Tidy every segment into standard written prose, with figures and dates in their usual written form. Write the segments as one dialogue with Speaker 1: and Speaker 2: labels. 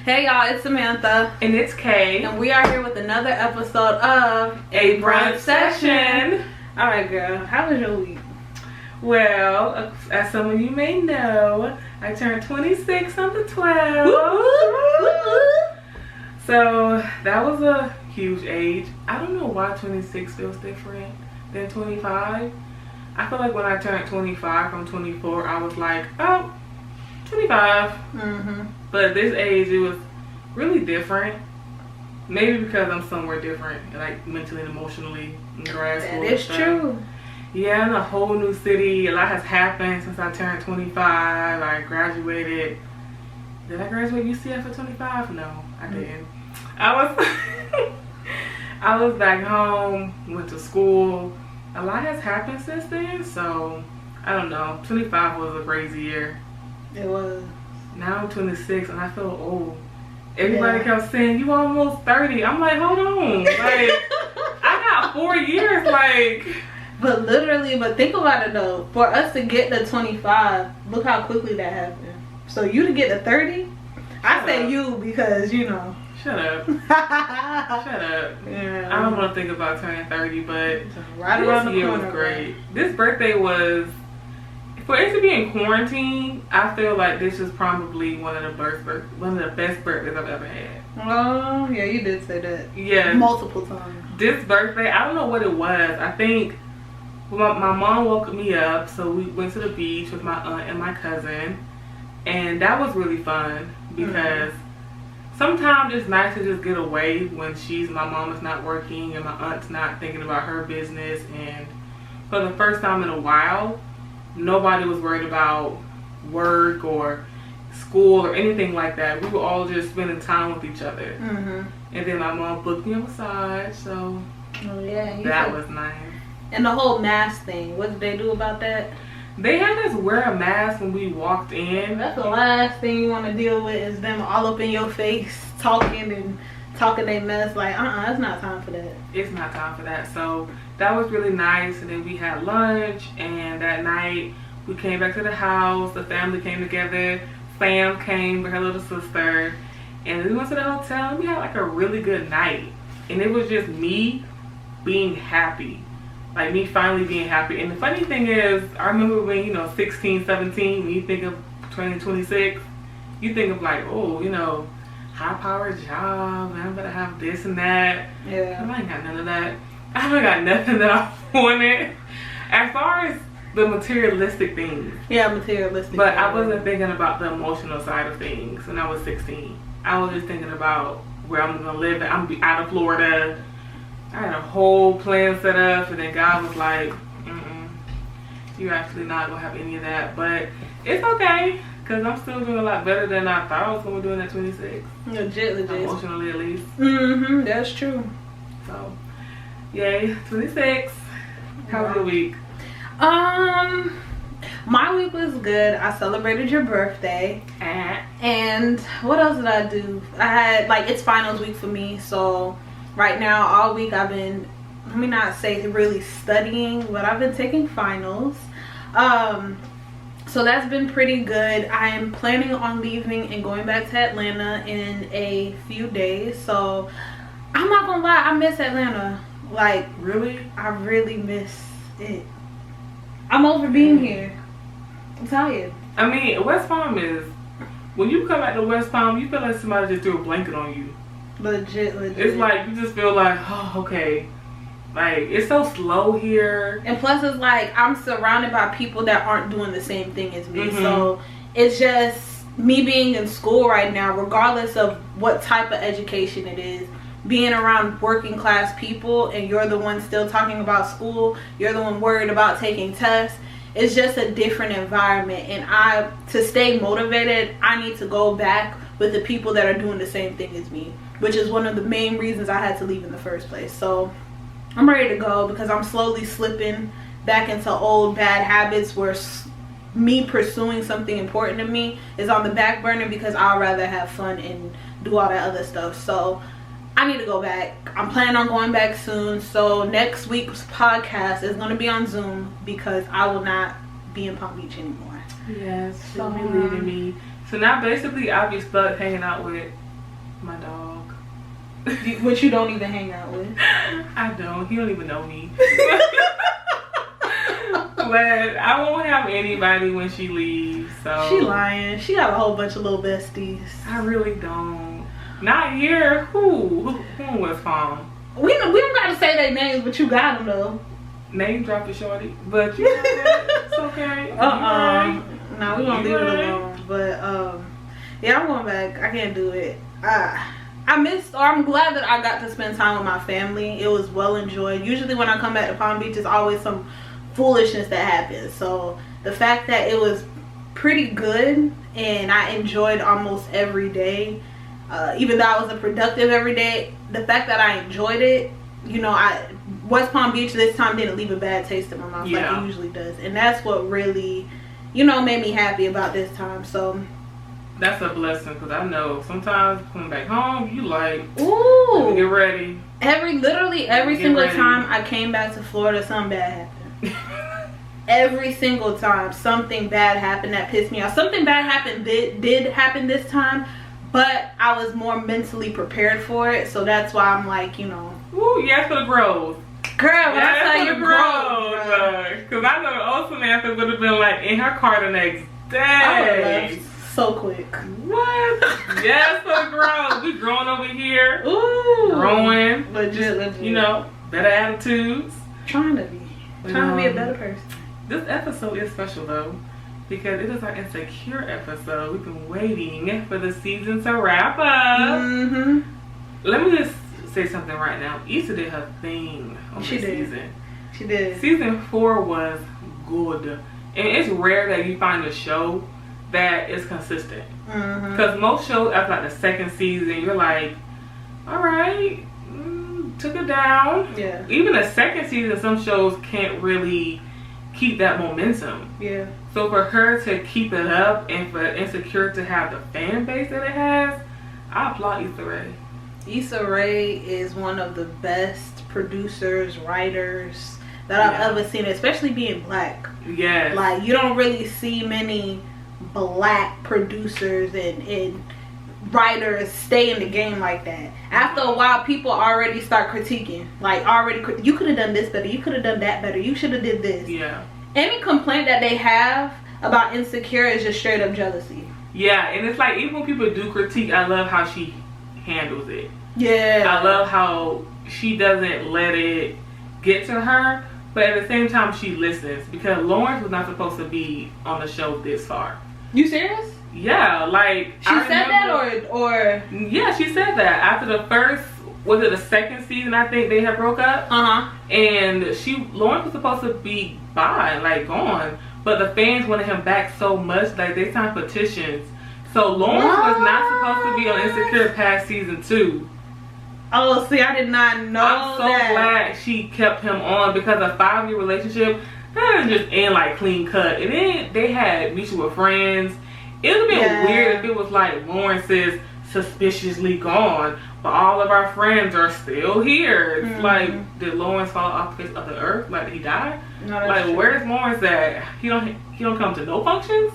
Speaker 1: Hey y'all, it's Samantha.
Speaker 2: And it's Kay.
Speaker 1: And we are here with another episode of
Speaker 2: A Brunch Session.
Speaker 1: Alright girl, how was your week?
Speaker 2: Well, as some of you may know, I turned 26 on the 12th. So that was a huge age. I don't know why 26 feels different than 25. I feel like when I turned 25 from 24, I was like, oh, 25. But this age, it was really different. Maybe because I'm somewhere different, like mentally and emotionally in grad school.
Speaker 1: That is true.
Speaker 2: Yeah, in a whole new city. A lot has happened since I turned 25. I graduated. Did I graduate UCF at 25? No, I didn't. I was back home, went to school. A lot has happened since then, so I don't know. 25 was a crazy year.
Speaker 1: It was.
Speaker 2: Now I'm 26 and I feel old. Everybody kept saying, you almost 30. I'm like, hold on. Like, I got 4 years, like.
Speaker 1: But literally, but think about it though. For us to get to 25, look how quickly that happened. So you to get to 30, I say you because, you know.
Speaker 2: Shut up. Shut up.
Speaker 1: Yeah.
Speaker 2: I don't want to think about turning 30, but
Speaker 1: right around the
Speaker 2: this year
Speaker 1: corner,
Speaker 2: was great.
Speaker 1: right?
Speaker 2: This birthday was, for it to be in quarantine, I feel like this is probably one of the best birthdays I've ever had.
Speaker 1: Oh, yeah, you did say that.
Speaker 2: Yeah.
Speaker 1: Multiple times.
Speaker 2: This birthday, I don't know what it was. I think my mom woke me up, so we went to the beach with my aunt and my cousin. And that was really fun because sometimes it's nice to just get away when my mom is not working and my aunt's not thinking about her business. And for the first time in a while, nobody was worried about work or school or anything like that. We were all just spending time with each other. And then my mom booked me a massage, so that was nice.
Speaker 1: And the whole mask thing, what did they do about that?
Speaker 2: They had us wear a mask when we walked in.
Speaker 1: That's the last thing you want to deal with is them all up in your face talking their mess. Like, it's not time for that.
Speaker 2: It's not time for that. So that was really nice. And then we had lunch, and that night we came back to the house. The family came together. Sam came with her little sister, and we went to the hotel, and we had like a really good night. And it was just me being happy. Like me finally being happy. And the funny thing is, I remember when, 16, 17, when you think of 20, 26, you think of like, oh, high-powered job, and I'm gonna have this and that.
Speaker 1: Yeah.
Speaker 2: I ain't got none of that. I haven't got nothing that I wanted. As far as the materialistic things.
Speaker 1: Yeah, materialistic.
Speaker 2: But I wasn't thinking about the emotional side of things when I was 16. I was just thinking about where I'm gonna live. I'm out of Florida. I had a whole plan set up, and then God was like, you're actually not gonna have any of that. But it's okay, because I'm still doing a lot better than I thought I was gonna be doing at 26.
Speaker 1: Legit.
Speaker 2: Emotionally, at least.
Speaker 1: That's true.
Speaker 2: So, yay, 26. How was your week?
Speaker 1: My week was good. I celebrated your birthday. And what else did I do? I had, it's finals week for me, so right now, all week I've been, let me not say really studying, but I've been taking finals. So that's been pretty good. I am planning on leaving and going back to Atlanta in a few days. So I'm not gonna lie, I miss Atlanta. Like,
Speaker 2: really?
Speaker 1: I really miss it. I'm over being here. I'm tired.
Speaker 2: I mean, West Palm is, when you come back to West Palm, you feel like somebody just threw a blanket on you.
Speaker 1: Legit.
Speaker 2: It's like you just feel like, oh, okay. Like, it's so slow here.
Speaker 1: And plus it's like I'm surrounded by people that aren't doing the same thing as me. So it's just me being in school right now, regardless of what type of education it is, being around working class people, and you're the one still talking about school, you're the one worried about taking tests. It's just a different environment, and to stay motivated, I need to go back with the people that are doing the same thing as me, which is one of the main reasons I had to leave in the first place. So I'm ready to go because I'm slowly slipping back into old bad habits where me pursuing something important to me is on the back burner because I'd rather have fun and do all that other stuff. So I need to go back. I'm planning on going back soon. So next week's podcast is going to be on Zoom because I will not be in Palm Beach anymore.
Speaker 2: Yes, she'll be leaving me. So now basically I'll be stuck hanging out with My dog.
Speaker 1: Which you don't even hang out with.
Speaker 2: I don't. He don't even know me. But I won't have anybody when she leaves. So
Speaker 1: She lying. She got a whole bunch of little besties.
Speaker 2: I really don't. Not here. Who was from?
Speaker 1: We don't gotta say their names, but you got them though.
Speaker 2: Name drop it, shorty. But you know what? It's okay. Right.
Speaker 1: No, we gonna leave it alone. But yeah, I'm going back. I can't do it. I'm glad that I got to spend time with my family. It was well enjoyed. Usually when I come back to Palm Beach, there's always some foolishness that happens. So the fact that it was pretty good and I enjoyed almost every day, even though I wasn't productive every day, the fact that I enjoyed it, you know, West Palm Beach this time didn't leave a bad taste in my mouth like it usually does. And that's what really, you know, made me happy about this time. So
Speaker 2: that's a blessing, because I know sometimes coming back home, you like,
Speaker 1: ooh,
Speaker 2: get ready.
Speaker 1: Literally every single time I came back to Florida, something bad happened. Every single time something bad happened that pissed me off. Something bad happened did happen this time, but I was more mentally prepared for it. So that's why I'm like, you know.
Speaker 2: Ooh, yes for the growth.
Speaker 1: Girl, when I tell you growth.
Speaker 2: Because I know the Samantha would have been like in her car the next day.
Speaker 1: I would have left so quick.
Speaker 2: What? Yes for the growth. We growing over here.
Speaker 1: Ooh.
Speaker 2: Growing.
Speaker 1: Legit.
Speaker 2: You know, better attitudes.
Speaker 1: Trying to be a better person.
Speaker 2: This episode is special though, because it is our insecure episode. We've been waiting for the season to wrap up. Let me just say something right now. Issa did her thing on this season.
Speaker 1: She did.
Speaker 2: Season 4 was good. And it's rare that you find a show that is consistent. Because most shows after like the second season, you're like, alright, took it down.
Speaker 1: Yeah.
Speaker 2: Even the second season, some shows can't really keep that momentum.
Speaker 1: Yeah.
Speaker 2: So for her to keep it up and for Insecure to have the fan base that it has, I applaud Issa Rae.
Speaker 1: Issa Rae is one of the best producers, writers that I've ever seen, especially being black.
Speaker 2: Yes.
Speaker 1: Like, you don't really see many black producers and writers stay in the game like that. After a while, people already start critiquing. Like, you could have done this better. You could have done that better. You should have did this.
Speaker 2: Yeah.
Speaker 1: Any complaint that they have about Insecure is just straight up jealousy.
Speaker 2: Yeah, and it's like, even when people do critique, I love how she handles it.
Speaker 1: Yeah.
Speaker 2: I love how she doesn't let it get to her, but at the same time she listens, because Lawrence was not supposed to be on the show this far.
Speaker 1: You serious?
Speaker 2: Yeah, like
Speaker 1: she said that or
Speaker 2: yeah, she said that after the first, was it the second season, I think they had broke up. And Lawrence was supposed to be gone, but the fans wanted him back so much, like they signed petitions. So Lawrence was not supposed to be on Insecure past season 2.
Speaker 1: Oh, see, I did not know.
Speaker 2: I'm so glad she kept him on, because a 5-year relationship, that doesn't just end like clean cut. And then they had mutual friends. It would have been weird if it was like Lawrence is suspiciously gone, but all of our friends are still here. It's like, did Lawrence fall off the face of the earth? Like, he died?
Speaker 1: No,
Speaker 2: like,
Speaker 1: true.
Speaker 2: Where's Lawrence at? He don't come to no functions?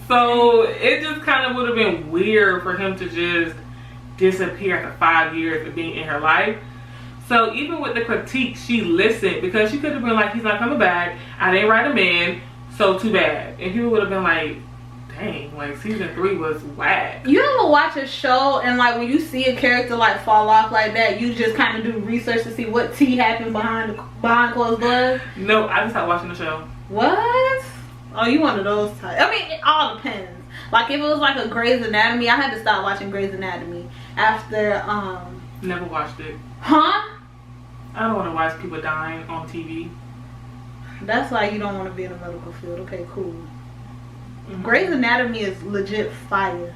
Speaker 2: So it just kind of would have been weird for him to just disappear after 5 years of being in her life. So even with the critique, she listened, because she could have been like, he's not coming back, I didn't write him in, so too bad. And people would have been like, dang, like season 3 was whack. You
Speaker 1: ever watch a show and like when you see a character like fall off like that, you just kind of do research to see what tea happened behind closed doors?
Speaker 2: No, I just stopped watching the show.
Speaker 1: What? Oh, you one of those types. I mean, it all depends. Like, if it was like a Grey's Anatomy, I had to stop watching Grey's Anatomy after,
Speaker 2: Never watched it.
Speaker 1: Huh?
Speaker 2: I don't want to watch people dying on TV.
Speaker 1: That's why you don't want to be in the medical field. Okay, cool. Grey's Anatomy is legit fire.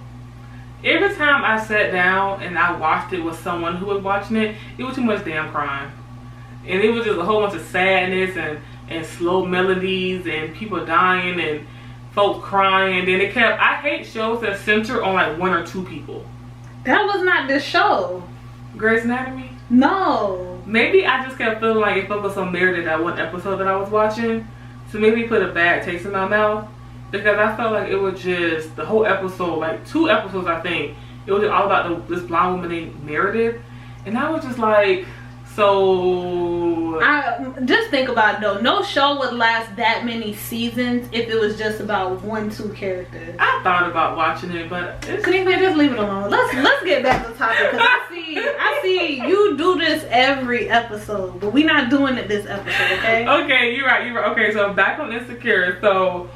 Speaker 2: Every time I sat down and I watched it with someone who was watching it, it was too much damn crime. And it was just a whole bunch of sadness and slow melodies and people dying and folks crying. Then I hate shows that center on like 1 or 2 people.
Speaker 1: That was not this show.
Speaker 2: Grey's Anatomy?
Speaker 1: No.
Speaker 2: Maybe I just kept feeling like it focused on Meredith, that one episode that I was watching. So maybe it put a bad taste in my mouth. Because I felt like it was just, the whole episode, like 2 episodes I think, it was all about this blonde woman named Meredith, and I was just like, so.
Speaker 1: I just think about it though. No show would last that many seasons if it was just about 1-2 characters.
Speaker 2: I thought about watching it, but
Speaker 1: just leave it alone. Let's get back to the topic, because I see you do this every episode, but we're not doing it this episode, okay?
Speaker 2: Okay, you're right. Okay, so back on Insecure. So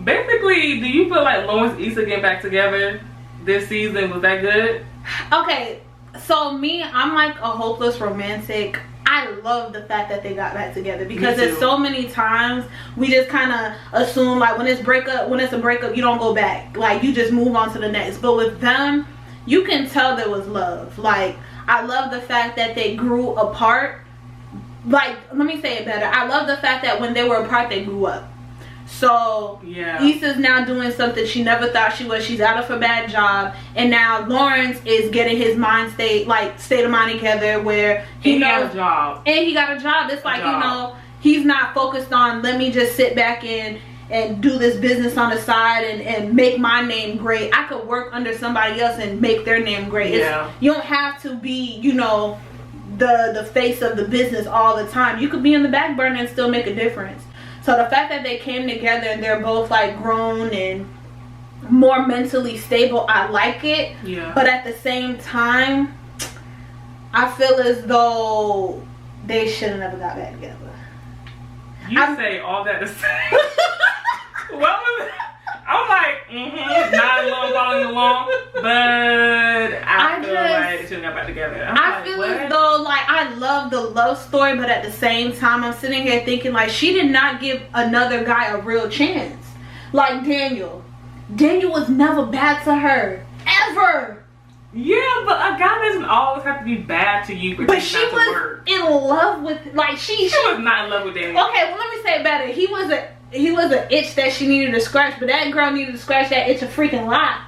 Speaker 2: basically, do you feel like Lawrence and Issa getting back together this season was that good?
Speaker 1: Okay, so me, I'm like a hopeless romantic. I love the fact that they got back together, because there's so many times we just kind of assume like when it's a breakup, you don't go back, like you just move on to the next. But with them, you can tell there was love. Like, I love the fact that they grew apart. Like, let me say it better. I love the fact that when they were apart, they grew up. So yeah, Issa's now doing something she never thought she was. She's out of her bad job, and now Lawrence is getting his state of mind together, where he knows,
Speaker 2: got a job,
Speaker 1: and he got a job. It's like, you know, he's not focused on, let me just sit back and do this business on the side and make my name great. I could work under somebody else and make their name great. Yeah. You don't have to be, you know, the face of the business all the time. You could be in the back burner and still make a difference. So the fact that they came together and they're both like grown and more mentally stable, I like it. Yeah. But at the same time, I feel as though they should have never got back together.
Speaker 2: You say all that to say. What was it? I was like, nodding along, following along, but I feel like they shouldn't got back together.
Speaker 1: I feel as though, like, I love the love story, but at the same time, I'm sitting here thinking, like, she did not give another guy a real chance. Like Daniel was never bad to her, ever.
Speaker 2: Yeah, but a guy doesn't always have to be bad to you.
Speaker 1: But she was in love with, like, she
Speaker 2: was not in love with Daniel.
Speaker 1: Okay, well, let me say it better. He was an itch that she needed to scratch, but that girl needed to scratch that itch a freaking lot.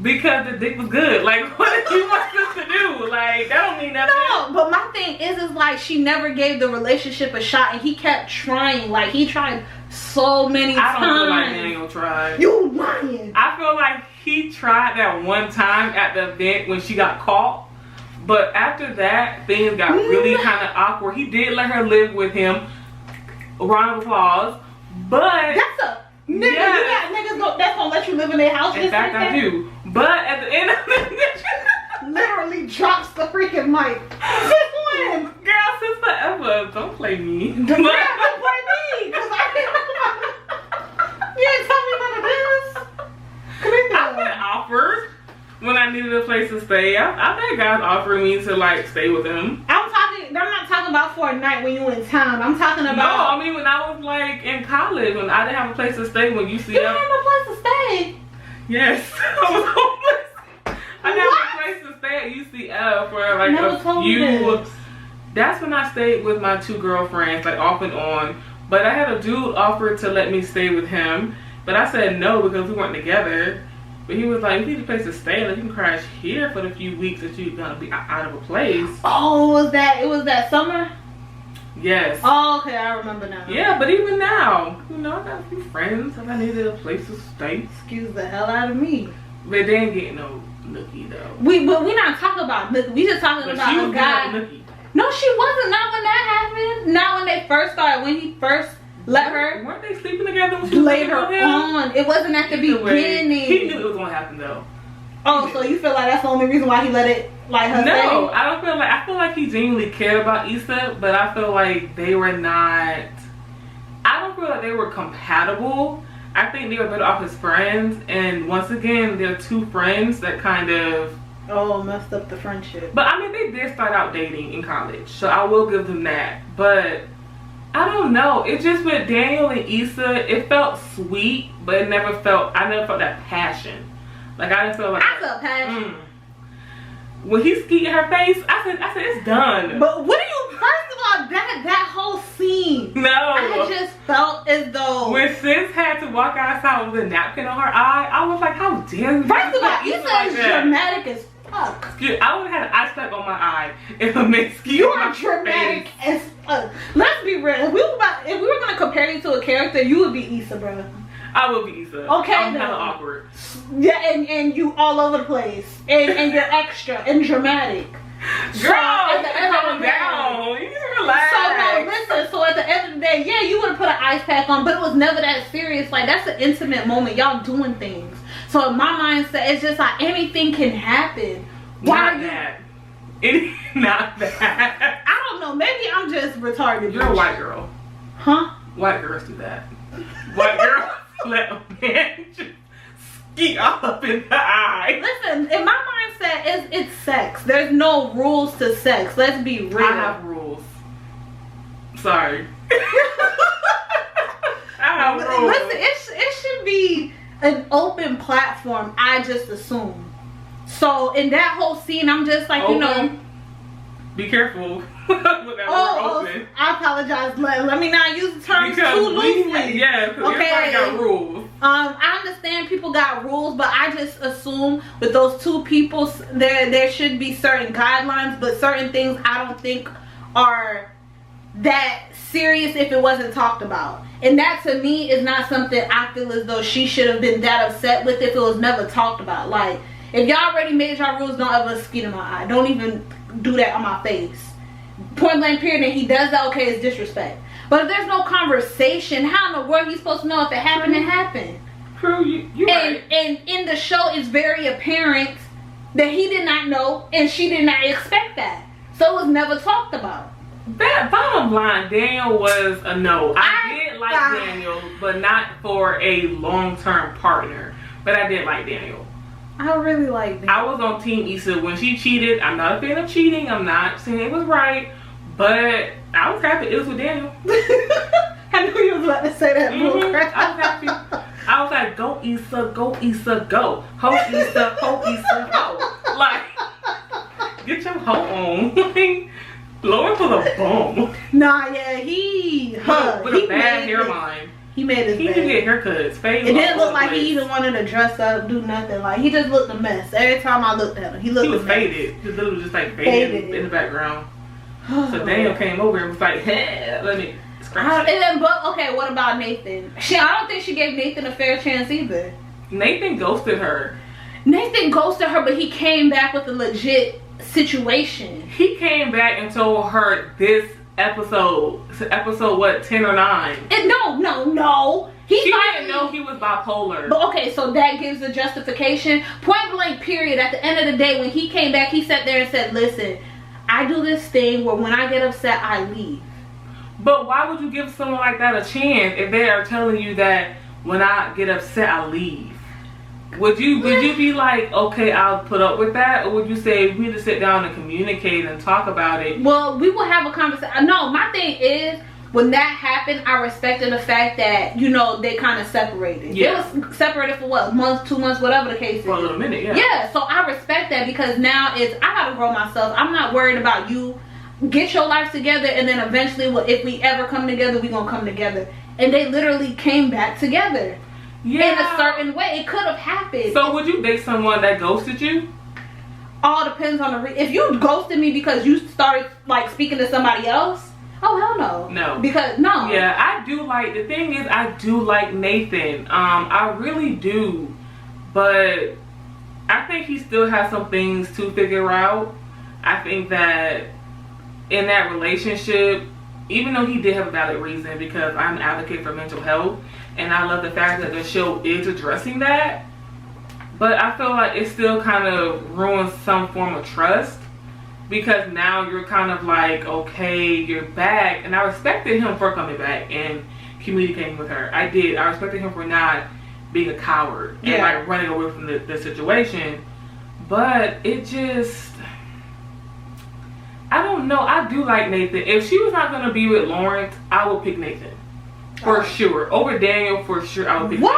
Speaker 2: Because the dick was good. Like, what did you want us to do? Like, that don't mean nothing.
Speaker 1: No, but my thing is like, she never gave the relationship a shot, and he kept trying. Like, he tried so many times.
Speaker 2: I don't feel like Daniel tried.
Speaker 1: You lying.
Speaker 2: I feel like he tried that one time at the event when she got caught. But after that, things got really kind of awkward. He did let her live with him. A round of applause. But
Speaker 1: that's a nigga. Yeah. You got niggas that's gonna let you live in their house.
Speaker 2: In fact, I do. But at the end of the
Speaker 1: literally drops the freaking mic. Since when?
Speaker 2: Girl, since forever. Don't play me.
Speaker 1: Don't play me, because I didn't. You didn't tell me none of this. Come here.
Speaker 2: I've been offered when I needed a place to stay. I've had guys offering me to like stay with them.
Speaker 1: I'm not talking about for a night when you in town. I'm talking about.
Speaker 2: No, I mean when I was like in college, when I didn't have a place to stay. When UCF.
Speaker 1: You didn't have no place to stay.
Speaker 2: Yes, I was homeless. I didn't have a place to stay at UCF for like a few. That's when I stayed with my 2 girlfriends, like off and on. But I had a dude offer to let me stay with him, but I said no because we weren't together. But he was like, "We need a place to stay. Like, you can crash here for the few weeks that you're gonna be out of a place."
Speaker 1: Oh, it was that summer?
Speaker 2: Yes.
Speaker 1: Oh, okay, I remember now.
Speaker 2: Yeah, but even now, you know, I got a few friends and I needed a place to stay.
Speaker 1: Excuse the hell out of me.
Speaker 2: But they ain't getting no nookie though.
Speaker 1: But we not talking about nookie. We just talking about a guy. No, she wasn't. Not when that happened. Not when they first started. When he first let her.
Speaker 2: Weren't they sleeping together when she
Speaker 1: later on? It wasn't at the beginning.
Speaker 2: He knew it was gonna happen though.
Speaker 1: Oh, so you feel like that's the only reason why he let it like her?
Speaker 2: No, I don't feel like. I feel like he genuinely cared about Issa, but I feel like they were not. I don't feel like they were compatible. I think they were better off as friends, and once again, they're 2 friends that kind of
Speaker 1: messed up the friendship.
Speaker 2: But I mean, they did start out dating in college, so I will give them that. But I don't know. It just with Daniel and Issa, it felt sweet, but I never felt that passion. Like I didn't feel like
Speaker 1: I felt passion.
Speaker 2: When he skied in her face, I said it's done.
Speaker 1: But what do you? First of all, that whole scene.
Speaker 2: No,
Speaker 1: I just felt as though
Speaker 2: when Sis had to walk outside with a napkin on her eye, I was like, how dare you?
Speaker 1: First of all, Issa is dramatic as fuck.
Speaker 2: I would have had an eye stuck on my eye if a man skied.
Speaker 1: You are dramatic as fuck. Let's be real. If we were gonna compare you to a character, you would be Issa, bro.
Speaker 2: I will be Issa.
Speaker 1: Okay,
Speaker 2: I'm kind of awkward.
Speaker 1: Yeah, and you all over the place, and you're extra and dramatic.
Speaker 2: Girl, calm down. You need to relax.
Speaker 1: So no, listen. So at the end of the day, yeah, you would have put an ice pack on, but it was never that serious. Like, that's an intimate moment. Y'all doing things. So in my mindset, it's just like anything can happen. Why are you?
Speaker 2: That. It's not that.
Speaker 1: I don't know. Maybe I'm just retarded.
Speaker 2: You're a white girl.
Speaker 1: Huh?
Speaker 2: White girls do that. White girls let a man just ski up in the eye.
Speaker 1: Listen, in my mindset, it's sex. There's no rules to sex. Let's be real.
Speaker 2: I have rules. Sorry. I have rules.
Speaker 1: Listen, it should be an open platform. I just assume. So in that whole scene, I'm just like,
Speaker 2: open?
Speaker 1: you know.
Speaker 2: Be careful with that word open.
Speaker 1: I apologize. Let me not use the terms too loosely.
Speaker 2: Yeah, because everybody got rules.
Speaker 1: I understand people got rules, but I just assume with those two people, there should be certain guidelines, but certain things I don't think are that serious if it wasn't talked about. And that to me is not something I feel as though she should have been that upset with if it was never talked about. Like, if y'all already made y'all rules, don't ever ski to my eye. Don't even do that on my face. Point blank period. And he does that, okay, it's disrespect. But if there's no conversation, how in the world are you supposed to know if it happened? It happened.
Speaker 2: True, you right.
Speaker 1: And in the show, it's very apparent that he did not know and she did not expect that. So it was never talked about.
Speaker 2: That bottom line, Daniel was a no. I did like Daniel, but not for a long-term partner. But I did like Daniel.
Speaker 1: I really like Daniel.
Speaker 2: I was on Team Issa when she cheated. I'm not a fan of cheating. I'm not saying it was right. But I was happy it was with Daniel.
Speaker 1: I knew you was about to say that.
Speaker 2: I was happy. I was like, go Issa, go Issa, go. Ho Issa, ho Issa, ho. Like, get your hoe on. Lawrence was a bum.
Speaker 1: Nah, yeah,
Speaker 2: with a bad hairline.
Speaker 1: He made his
Speaker 2: He
Speaker 1: bed.
Speaker 2: didn't get haircuts. Fade.
Speaker 1: It didn't look like he even wanted to dress up, do nothing. Like, he just looked a mess. Every time I looked at him, he was
Speaker 2: faded. His little just like faded in the background. So Daniel came over and was like, hey, let me scratch it.
Speaker 1: But okay, what about Nathan? I don't think she gave Nathan a fair chance either.
Speaker 2: Nathan ghosted her.
Speaker 1: Nathan ghosted her, but he came back with a legit situation.
Speaker 2: He came back and told her this episode what, 10 or 9?
Speaker 1: No.
Speaker 2: She didn't know he was bipolar.
Speaker 1: But okay, so that gives a justification. Point blank period. At the end of the day, when he came back, he sat there and said, listen, I do this thing where when I get upset, I leave.
Speaker 2: But why would you give someone like that a chance if they are telling you that when I get upset, I leave? Would you be like, okay, I'll put up with that? Or would you say we need to sit down and communicate and talk about it?
Speaker 1: Well, we will have a conversation. No, my thing is, when that happened, I respected the fact that, you know, they kind of separated.
Speaker 2: Yeah.
Speaker 1: They was separated for what? Months, 2 months, whatever the case is.
Speaker 2: For a little minute, yeah.
Speaker 1: Yeah, so I respect that because now I gotta grow myself. I'm not worried about you. Get your life together, and then eventually, if we ever come together, we gonna come together. And they literally came back together. Yeah. In a certain way. It could have happened.
Speaker 2: So would you date someone that ghosted you?
Speaker 1: All depends on if you ghosted me because you started like speaking to somebody else, oh hell no.
Speaker 2: No.
Speaker 1: Because no.
Speaker 2: Yeah, I do like, the thing is, I do like Nathan. I really do. But I think he still has some things to figure out. I think that in that relationship, even though he did have a valid reason, because I'm an advocate for mental health, and I love the fact that the show is addressing that, but I feel like it still kind of ruins some form of trust, because now you're kind of like, okay, you're back, and I respected him for coming back and communicating with her. I did. I respected him for not being a coward and like running away from the situation, but it just, I don't know. I do like Nathan. If she was not going to be with Lawrence, I would pick Nathan. For sure. Over Daniel, for sure, I would pick Nathan.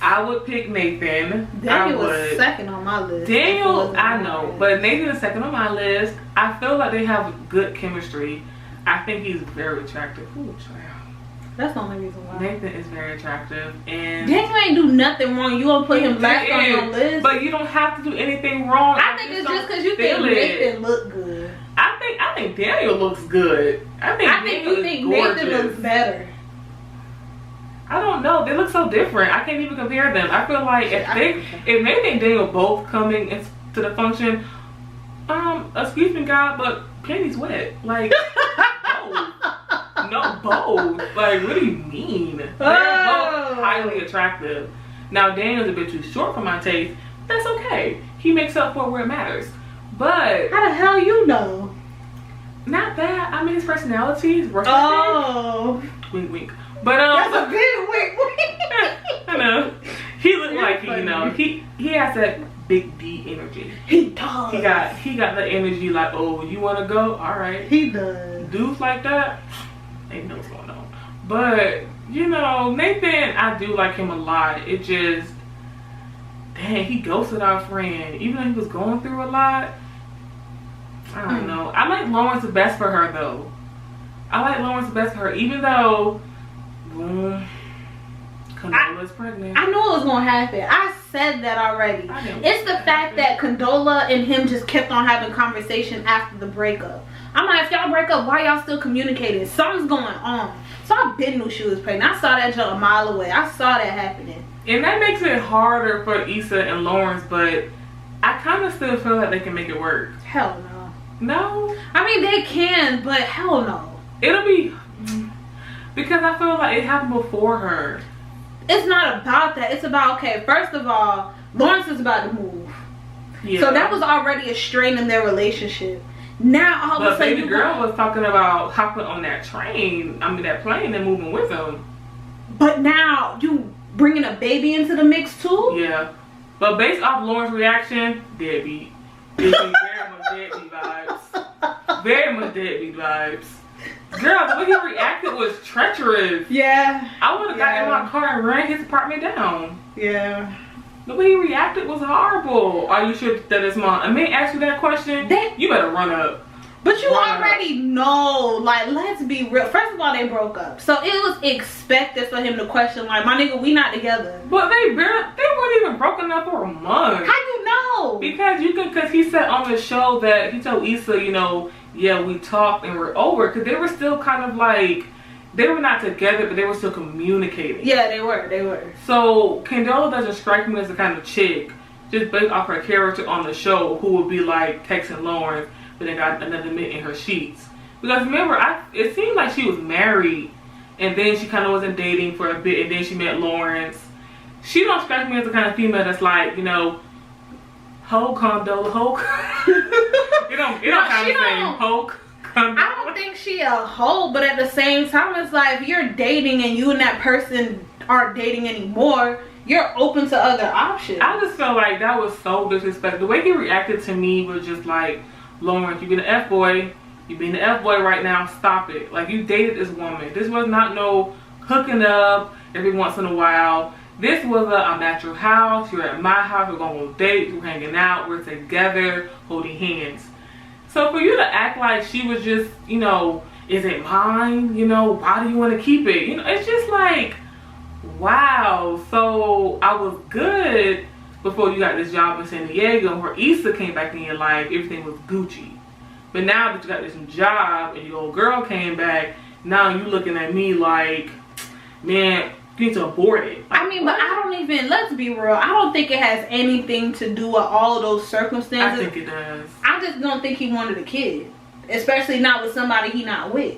Speaker 2: I would pick Nathan.
Speaker 1: Daniel was second on my list.
Speaker 2: Daniel, I know. But Nathan is second on my list. I feel like they have good chemistry. I think he's very attractive. Ooh, child.
Speaker 1: That's the only reason why.
Speaker 2: Nathan is very attractive. And
Speaker 1: Daniel ain't do nothing wrong. You gonna put him last on your list?
Speaker 2: But you don't have to do anything wrong.
Speaker 1: I think it's just because you think Nathan look good.
Speaker 2: I think Daniel looks good. I think
Speaker 1: you think Nathan looks better.
Speaker 2: I don't know. They look so different. I can't even compare them. I feel like if Nathan and Daniel both coming into the function, excuse me, God, but Penny's wet. Like, no, both. Like, what do you mean? They're both highly attractive. Now, Daniel's a bit too short for my taste. That's okay. He makes up for where it matters. But
Speaker 1: how the hell you know?
Speaker 2: Not that. I mean, his personality is worth it. Wink, wink. But
Speaker 1: that's a big wink, wink.
Speaker 2: I know. He looked like he, you know, he has that big D energy.
Speaker 1: He does.
Speaker 2: He got the energy like, oh, you want to go? All right.
Speaker 1: He does.
Speaker 2: Dudes like that, they know what's going on. But you know, Nathan, I do like him a lot. It just, dang, he ghosted our friend, even though he was going through a lot. I don't know. I like Lawrence the best for her though. I like Lawrence the best for her, even though, boom, Condola's pregnant.
Speaker 1: I knew it was gonna happen. I said that already. It's the fact that Condola and him just kept on having conversation after the breakup. I'm like, if y'all break up, why y'all still communicating? Something's going on. So I been knew she was pregnant. I saw that jump a mile away. I saw that happening.
Speaker 2: And that makes it harder for Issa and Lawrence, but I kind of still feel like they can make it work.
Speaker 1: Hell no.
Speaker 2: No?
Speaker 1: I mean, they can, but hell no.
Speaker 2: It'll be, because I feel like it happened before her.
Speaker 1: It's not about that. It's about, okay, first of all, Lawrence is about to move. Yeah. So that was already a strain in their relationship. Now all of a sudden,
Speaker 2: baby girl was talking about hopping on that train. I mean, that plane and moving with him.
Speaker 1: But now you bringing a baby into the mix too?
Speaker 2: Yeah. But based off Lauren's reaction, deadbeat. Very much deadbeat vibes. Very much deadbeat vibes. Girl, the way he reacted was treacherous.
Speaker 1: Yeah.
Speaker 2: I would have got in my car and ran his apartment down.
Speaker 1: Yeah.
Speaker 2: The way he reacted was horrible. Are you sure that his mom? I may ask you that question. You better run up.
Speaker 1: But you already know. Like, let's be real. First of all, they broke up, so it was expected for him to question, like, my nigga, we not together.
Speaker 2: But they weren't even broken up for a month.
Speaker 1: How you know?
Speaker 2: Because he said on the show that he told Issa, you know, yeah, we talked and we're over, because they were still kind of like, they were not together, but they were still communicating.
Speaker 1: Yeah, they were. So
Speaker 2: Condola doesn't strike me as the kind of chick, just based off her character on the show, who would be like texting Lawrence, but then got another man in her sheets. Because remember, it seemed like she was married, and then she kind of wasn't dating for a bit, and then she met Lawrence. She don't strike me as the kind of female that's like, you know, ho Condola, ho. You don't kind of say ho.
Speaker 1: I don't think she a hoe, but at the same time, it's like, if you're dating and you and that person aren't dating anymore, you're open to other options.
Speaker 2: I just felt like that was so disrespectful. The way he reacted to me was just like, Lawrence, you being an F-boy. You being an F-boy right now. Stop it. Like, you dated this woman. This was not no hooking up every once in a while. This was I'm at your house. You're at my house. We're going on dates. We're hanging out. We're together holding hands. So for you to act like she was just, you know, is it mine? You know, why do you want to keep it? You know, it's just like, wow. So I was good before you got this job in San Diego, where Issa came back in your life, everything was Gucci. But now that you got this job and your old girl came back, now you looking at me like, man, you need to abort it. Like,
Speaker 1: I mean, but I don't even, let's be real, I don't think it has anything to do with all those circumstances.
Speaker 2: I think it does.
Speaker 1: I just don't think he wanted a kid, especially not with somebody he not with.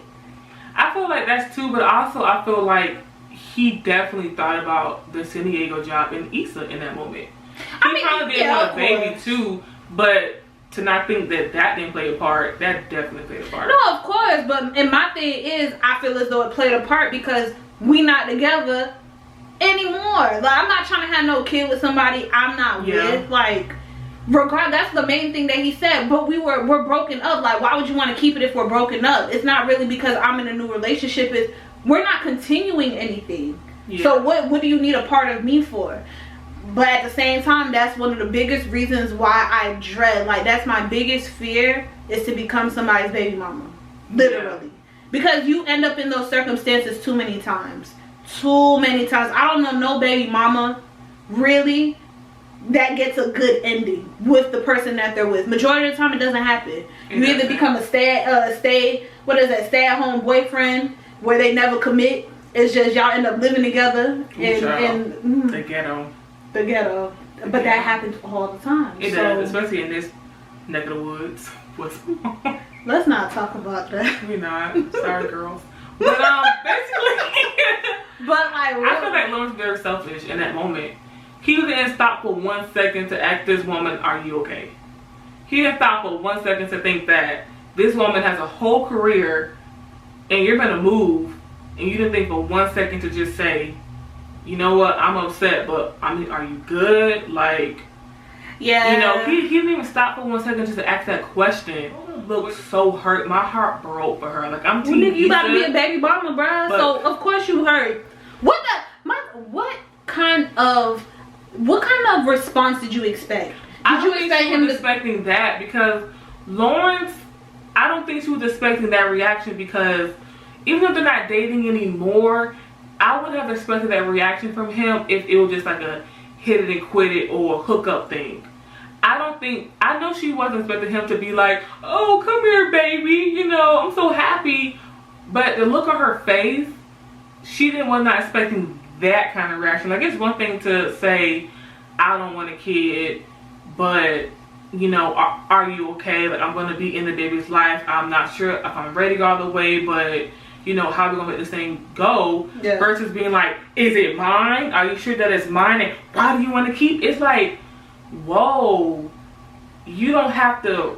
Speaker 2: I feel like that's too, but also I feel like he definitely thought about the San Diego job and Issa in that moment. He probably didn't want a baby too, but to not think that didn't play a part, that definitely played a part.
Speaker 1: No, of course, and my thing is, I feel as though it played a part because we not together anymore. Like, I'm not trying to have no kid with somebody I'm not with. Like, regardless, that's the main thing that he said. But we're broken up. Like, why would you want to keep it if we're broken up? It's not really because I'm in a new relationship. It's we're not continuing anything. Yeah. So what do you need a part of me for? But at the same time, that's one of the biggest reasons why I dread, like, that's my biggest fear, is to become somebody's baby mama. Literally. Yeah. Because you end up in those circumstances too many times. Too many times. I don't know no baby mama, really, that gets a good ending with the person that they're with. Majority of the time, it doesn't happen. You either become a stay-at-home boyfriend where they never commit, It's just y'all end up living together
Speaker 2: in the ghetto.
Speaker 1: The ghetto. But that happens all the time.
Speaker 2: It does, especially in this neck of the woods.
Speaker 1: Let's not talk about that.
Speaker 2: We're not. Sorry, girls. But basically,
Speaker 1: but I
Speaker 2: feel like Lawrence was very selfish in that moment. He didn't stop for 1 second to ask this woman, "Are you okay?" He didn't stop for 1 second to think that this woman has a whole career, and you're gonna move, and you didn't think for 1 second to just say, "You know what? I'm upset, but I mean, are you good?" Like,
Speaker 1: yeah,
Speaker 2: you know, he didn't even stop for 1 second just to ask that question. Looked so hurt. My heart broke for her. Like, I'm team Issa.
Speaker 1: You gotta be a baby mama, bruh. So of course you hurt. What kind of response did you expect?
Speaker 2: I don't think she was expecting that, because Lawrence, I don't think she was expecting that reaction, because even if they're not dating anymore, I would have expected that reaction from him if it was just like a hit it and quit it or hookup thing. I know she wasn't expecting him to be like, "Oh, come here, baby, you know, I'm so happy." But the look on her face, was not expecting that kind of reaction. Like, it's one thing to say, "I don't want a kid, but, you know, are you okay? Like, I'm going to be in the baby's life. I'm not sure if I'm ready all the way, but, you know, how are we going to make this thing go?" Yeah. Versus being like, "Is it mine? Are you sure that it's mine? And why do you want to keep?" It's like, whoa, you don't have to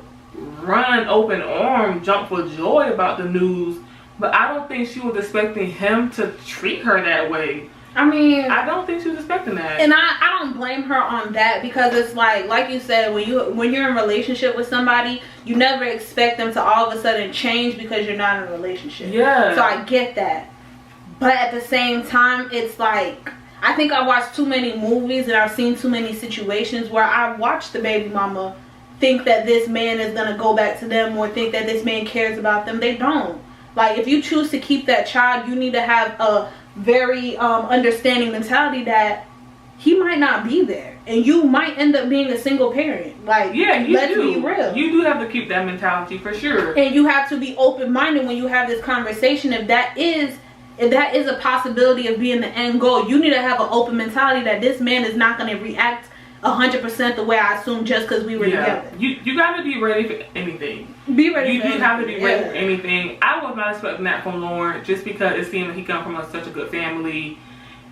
Speaker 2: run open arm, jump for joy about the news. But I don't think she was expecting him to treat her that way.
Speaker 1: I mean,
Speaker 2: I don't think she was expecting that.
Speaker 1: And I don't blame her on that, because it's like you said, when you're in a relationship with somebody, you never expect them to all of a sudden change because you're not in a relationship.
Speaker 2: Yeah.
Speaker 1: So I get that. But at the same time, it's like, I think I watched too many movies and I've seen too many situations where I watched the baby mama think that this man is going to go back to them, or think that this man cares about them. They don't. Like, if you choose to keep that child, you need to have a very understanding mentality that he might not be there, and you might end up being a single parent. Like,
Speaker 2: yeah,
Speaker 1: let's be real.
Speaker 2: You do have to keep that mentality for sure.
Speaker 1: And you have to be open-minded when you have this conversation. If that is a possibility of being the end goal, you need to have an open mentality that this man is not going to react 100% the way I assume just because we were together.
Speaker 2: You got to be ready for anything.
Speaker 1: Be ready.
Speaker 2: You do have to be ready for anything. I was not expecting that from Lawrence, just because it seemed like he come from such a good family,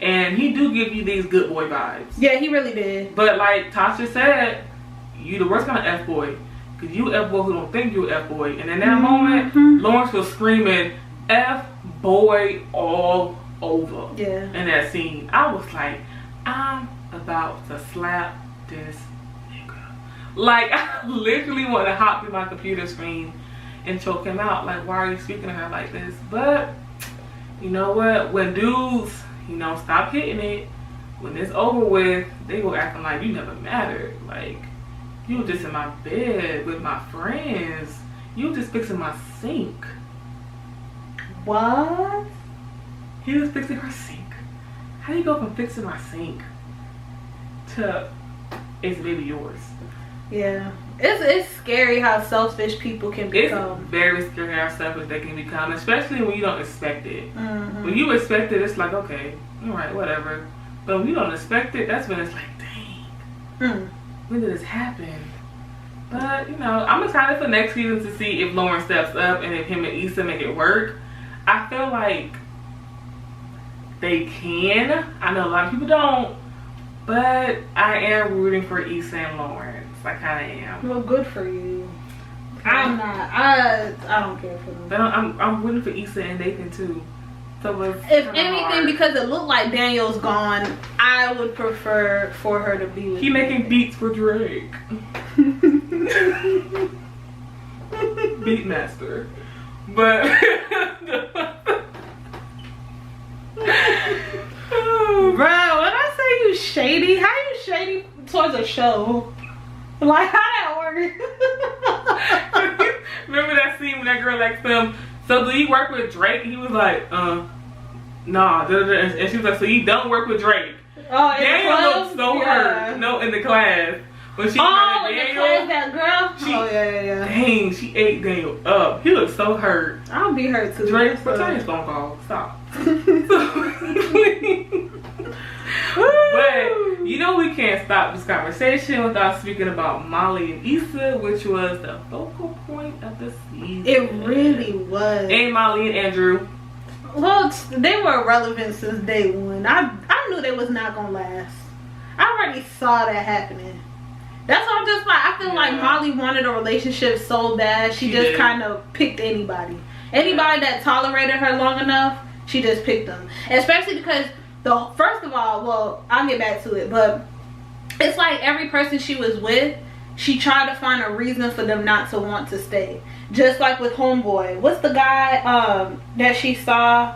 Speaker 2: and he do give you these good boy vibes.
Speaker 1: Yeah, he really did.
Speaker 2: But like Tasha said, you the worst kind of F boy, because you F boy who don't think you F boy. And in that moment, Lawrence was screaming F boy all over.
Speaker 1: Yeah.
Speaker 2: In that scene, I was like, I'm about to slap this nigga. Like, I literally want to hop through my computer screen and choke him out. Like, why are you speaking to her like this? But you know what? When dudes, you know, stop hitting it, when it's over with, they go acting like you never mattered. Like, you were just in my bed with my friends. You were just fixing my sink.
Speaker 1: What?
Speaker 2: He was fixing her sink. How do you go from fixing my sink to it's really yours?
Speaker 1: Yeah. It's scary how selfish people can become.
Speaker 2: It's very scary how selfish they can become, especially when you don't expect it. When you expect it, it's like, okay, alright, whatever. But when you don't expect it, that's when it's like, dang, when did this happen? But, you know, I'm excited for next season to see if Lauren steps up and if him and Issa make it work. I feel like they can. I know a lot of people don't, but I am rooting for Issa and Lawrence. I kind of am.
Speaker 1: Well, good for you. I'm not. I don't care for them.
Speaker 2: But I'm rooting for Issa and Nathan too. So
Speaker 1: if anything, because it looked like Daniel's gone, I would prefer for her to be with
Speaker 2: He making beats for Drake. Beatmaster. But
Speaker 1: bro, when I say you shady, how you shady towards a show? Like, how that work?
Speaker 2: Remember that scene when that girl asked him, so do you work with Drake? And he was like, nah. And she was like, so you don't work with Drake?
Speaker 1: Oh, in
Speaker 2: Daniel
Speaker 1: the club?
Speaker 2: looked so hurt. No, in the class. When she
Speaker 1: in the class, that girl? Yeah.
Speaker 2: Dang, she ate Daniel up. He looked so hurt.
Speaker 1: I'll be hurt too.
Speaker 2: Drake, return his phone call. Stop. But you know we can't stop this conversation without speaking about Molly and Issa, which was the focal point of the season.
Speaker 1: It really was.
Speaker 2: And Molly and Andrew.
Speaker 1: Well, they were irrelevant since day one. I knew they was not gonna last. I already saw that happening. That's why I'm just like, I feel like Molly wanted a relationship so bad. She just kind of picked anybody. Anybody that tolerated her long enough, she just picked them. Especially because, first of all, well, I'll get back to it, but it's like every person she was with, she tried to find a reason for them not to want to stay. Just like with Homeboy. What's the guy that she saw?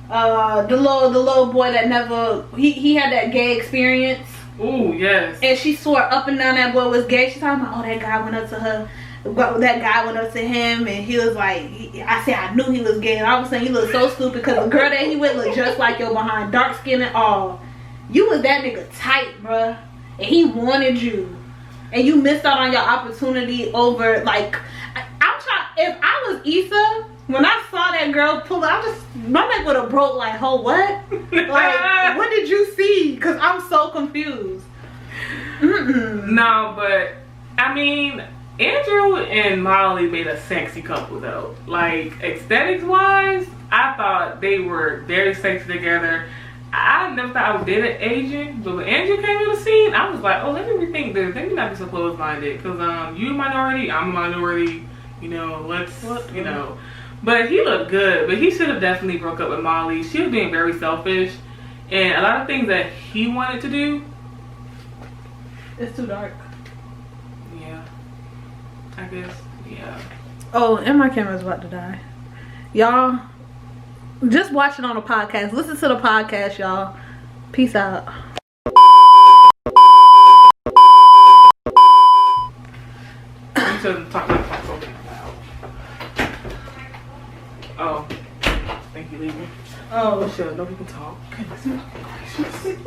Speaker 1: The little boy that never, he had that gay experience.
Speaker 2: Ooh, yes.
Speaker 1: And she swore up and down that boy was gay. She's talking about, oh, that guy went up to her. That guy went up to him and he was like, I said I knew he was gay. And all of a sudden he looked so stupid because the girl that he with looked just like your behind, dark skin and all. You was that nigga tight, bruh. And he wanted you. And you missed out on your opportunity over, like, I'm trying, if I was Issa, when I saw that girl pull up, my neck would have broke like, oh, what? Like, what did you see? Because I'm so confused.
Speaker 2: No, but, I mean, Andrew and Molly made a sexy couple, though. Like, aesthetics-wise, I thought they were very sexy together. I never thought I would date an Asian, but when Andrew came on the scene, I was like, oh, let me rethink this. Let me not be so close-minded. Because you a minority, I'm a minority. You know, you know. But he looked good. But he should have definitely broke up with Molly. She was being very selfish. And a lot of things that he wanted to do.
Speaker 1: It's too dark.
Speaker 2: Yeah. I guess, yeah.
Speaker 1: Oh, and my camera's about to die. Y'all, just watch it on the podcast. Listen to the podcast, y'all. Peace out.
Speaker 2: You shouldn't talk like that. Oh, thank you, leaving. Oh, shit, no people talk. Goodness fucking gracious.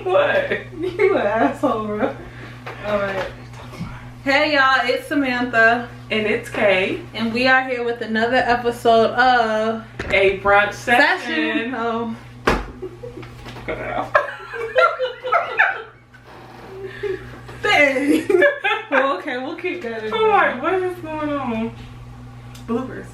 Speaker 2: What?
Speaker 1: You an asshole, bro. Alright. Hey, y'all, it's Samantha.
Speaker 2: And it's Kay.
Speaker 1: And we are here with another episode of
Speaker 2: A Brunch Session.
Speaker 1: Oh.
Speaker 2: Cut that off.
Speaker 1: Dang. Well, okay, we'll keep that in.
Speaker 2: I'm like, what is going on? Bloopers.